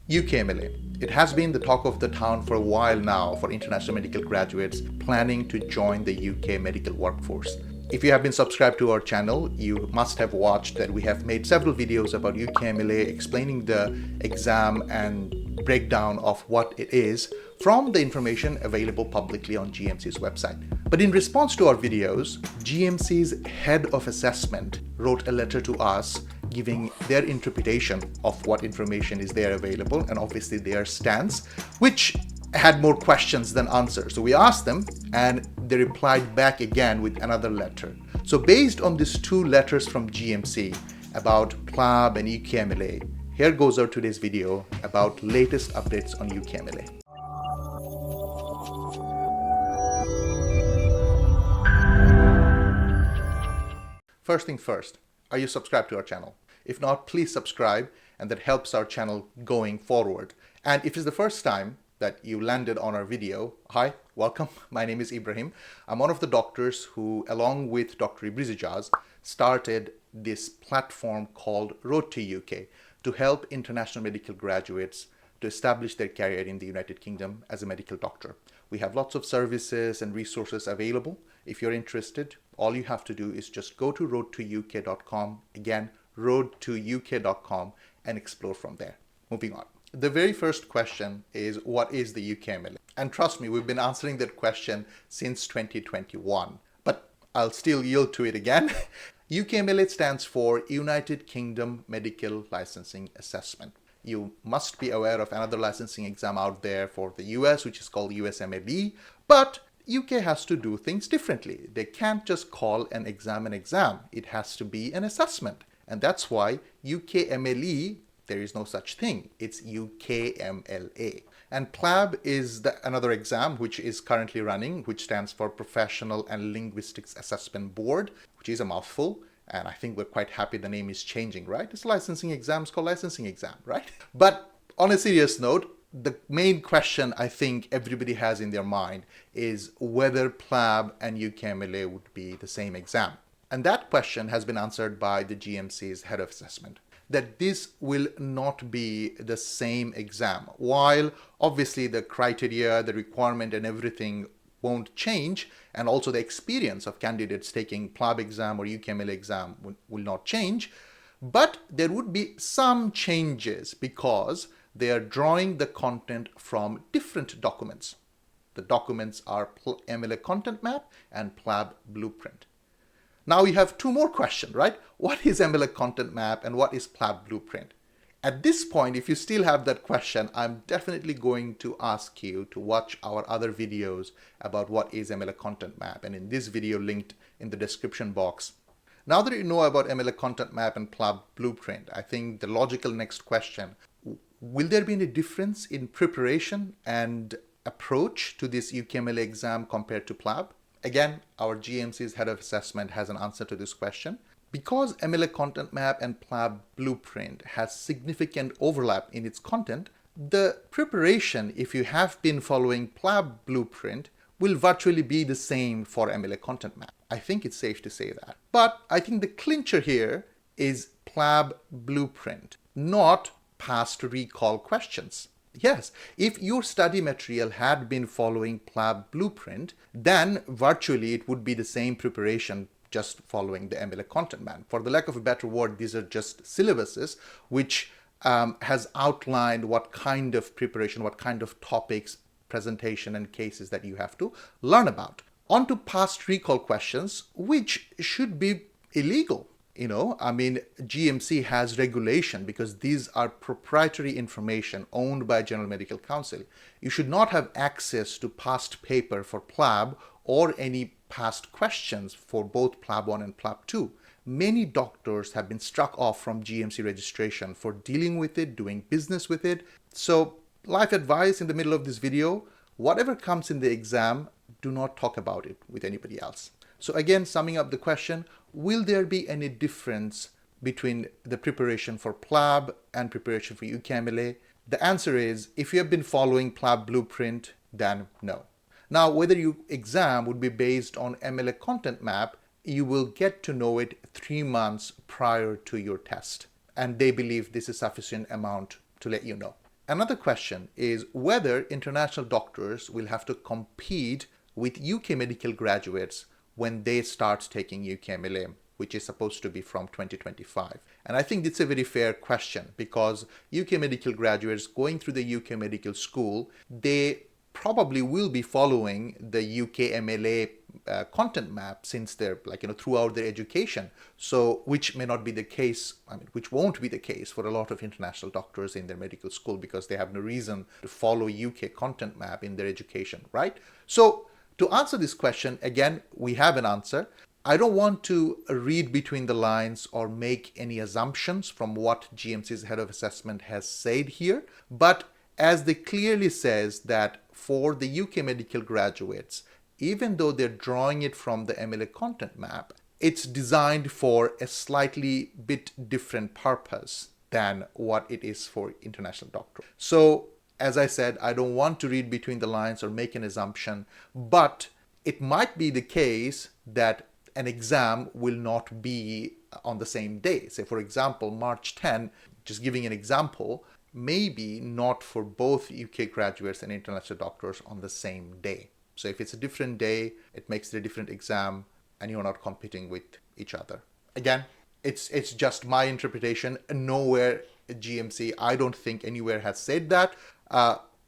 UKMLA. It has been the talk of the town for a while now for international medical graduates planning to join the UK medical workforce. If you have been subscribed to our channel, you must have watched that we have made several videos about UKMLA explaining the exam and breakdown of what it is from the information available publicly on GMC's website. But in response to our videos, GMC's head of assessment wrote a letter to us giving their interpretation of what information is there available and obviously their stance, which had more questions than answers. So we asked them and they replied back again with another letter. So based on these two letters from GMC about PLAB and UKMLA, here goes our today's video about latest updates on UKMLA. First thing first, are you subscribed to our channel? If not, please subscribe, and that helps our channel going forward. And if it's the first time that you landed on our video, hi, welcome. My name is Ibrahim. I'm one of the doctors who, along with Dr. Ibrizijaz, started this platform called roadtouk to help international medical graduates to establish their career in the United Kingdom as a medical doctor. We have lots of services and resources available. If you're interested, all you have to do is just go to roadtouk.com, again, roadtouk.com, and explore from there. Moving on. The very first question is, what is the UKMLA? And trust me, we've been answering that question since 2021, but I'll still yield to it again. UKMLA stands for United Kingdom Medical Licensing Assessment. You must be aware of another licensing exam out there for the US, which is called USMLE, but UK has to do things differently. They can't just call an exam. It has to be an assessment. And that's why UKMLE, there is no such thing. It's UKMLA. And PLAB is another exam which is currently running, which stands for Professional and Linguistics Assessment Board, which is a mouthful. And I think we're quite happy the name is changing, right? It's licensing exam, it's called licensing exam, right? But on a serious note, the main question I think everybody has in their mind is whether PLAB and UKMLA would be the same exam. And that question has been answered by the GMC's head of assessment, that this will not be the same exam. While obviously the criteria, the requirement and everything won't change, and also the experience of candidates taking PLAB exam or UKMLA exam will not change, but there would be some changes because they are drawing the content from different documents. The documents are MLA content map and PLAB blueprint. Now we have two more questions, right? What is MLA content map and what is PLAB blueprint? At this point, if you still have that question, I'm definitely going to ask you to watch our other videos about what is MLA content map, and in this video linked in the description box. Now that you know about MLA content map and PLAB blueprint, I think the logical next question, will there be any difference in preparation and approach to this UKMLA exam compared to PLAB? Again, our GMC's head of assessment has an answer to this question. Because MLA content map and PLAB blueprint has significant overlap in its content, the preparation, if you have been following PLAB blueprint, will virtually be the same for MLA content map. I think it's safe to say that. But I think the clincher here is PLAB blueprint, not past recall questions. Yes, if your study material had been following PLAB blueprint, then virtually it would be the same preparation just following the MLA content map. For the lack of a better word, these are just syllabuses which has outlined what kind of preparation, what kind of topics, presentation and cases that you have to learn about. On to past recall questions, which should be illegal. GMC has regulation because these are proprietary information owned by General Medical Council. You should not have access to past paper for PLAB or any past questions for both PLAB 1 and PLAB 2. Many doctors have been struck off from GMC registration for dealing with it, doing business with it. So, life advice in the middle of this video, whatever comes in the exam, do not talk about it with anybody else. So again, summing up the question, will there be any difference between the preparation for PLAB and preparation for UKMLA? The answer is, if you have been following PLAB blueprint, then no. Now, whether your exam would be based on MLA content map, you will get to know it 3 months prior to your test. And they believe this is sufficient amount to let you know. Another question is whether international doctors will have to compete with UK medical graduates when they start taking UKMLA, which is supposed to be from 2025. And I think it's a very fair question because UK medical graduates going through the UK medical school, they probably will be following the UKMLA content map since they're throughout their education. So which may not be the case, which won't be the case for a lot of international doctors in their medical school because they have no reason to follow UK content map in their education, right? So to answer this question, again, we have an answer. I don't want to read between the lines or make any assumptions from what GMC's head of assessment has said here, but as they clearly says that for the UK medical graduates, even though they're drawing it from the MLA content map, it's designed for a slightly bit different purpose than what it is for international doctors. So as I said, I don't want to read between the lines or make an assumption, but it might be the case that an exam will not be on the same day. Say, for example, March 10, just giving an example, maybe not for both UK graduates and international doctors on the same day. So if it's a different day, it makes it a different exam and you're not competing with each other. Again, it's just my interpretation. Nowhere GMC, I don't think anywhere has said that.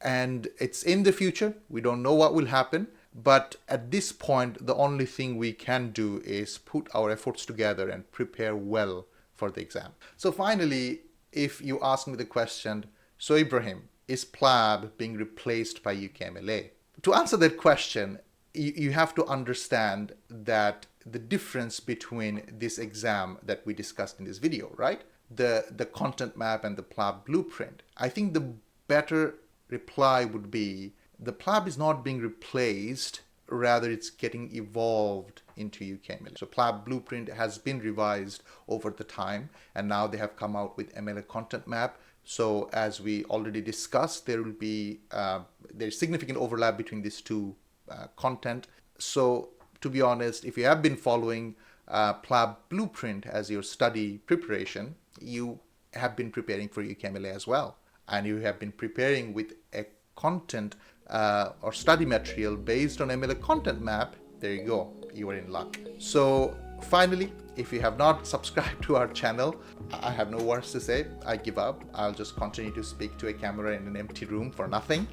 And it's in the future. We don't know what will happen. But at this point, the only thing we can do is put our efforts together and prepare well for the exam. So finally, if you ask me the question, so Ibrahim, is PLAB being replaced by UKMLA? To answer that question, you have to understand that the difference between this exam that we discussed in this video, right? The content map and the PLAB blueprint. I think the better reply would be the PLAB is not being replaced, rather it's getting evolved into UKMLA. So PLAB blueprint has been revised over the time and now they have come out with MLA content map. So as we already discussed, there will be there's significant overlap between these two content. So to be honest, if you have been following PLAB blueprint as your study preparation, you have been preparing for UKMLA as well. And you have been preparing with a content or study material based on MLA content map. There you go, you are in luck. So finally, if you have not subscribed to our channel, I have no words to say. I give up. I'll just continue to speak to a camera in an empty room for nothing.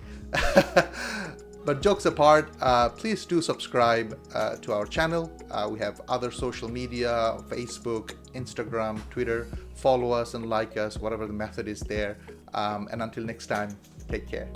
But jokes apart, please do subscribe to our channel. We have other social media, Facebook, Instagram, Twitter. Follow us and like us, whatever the method is there. And until next time, take care.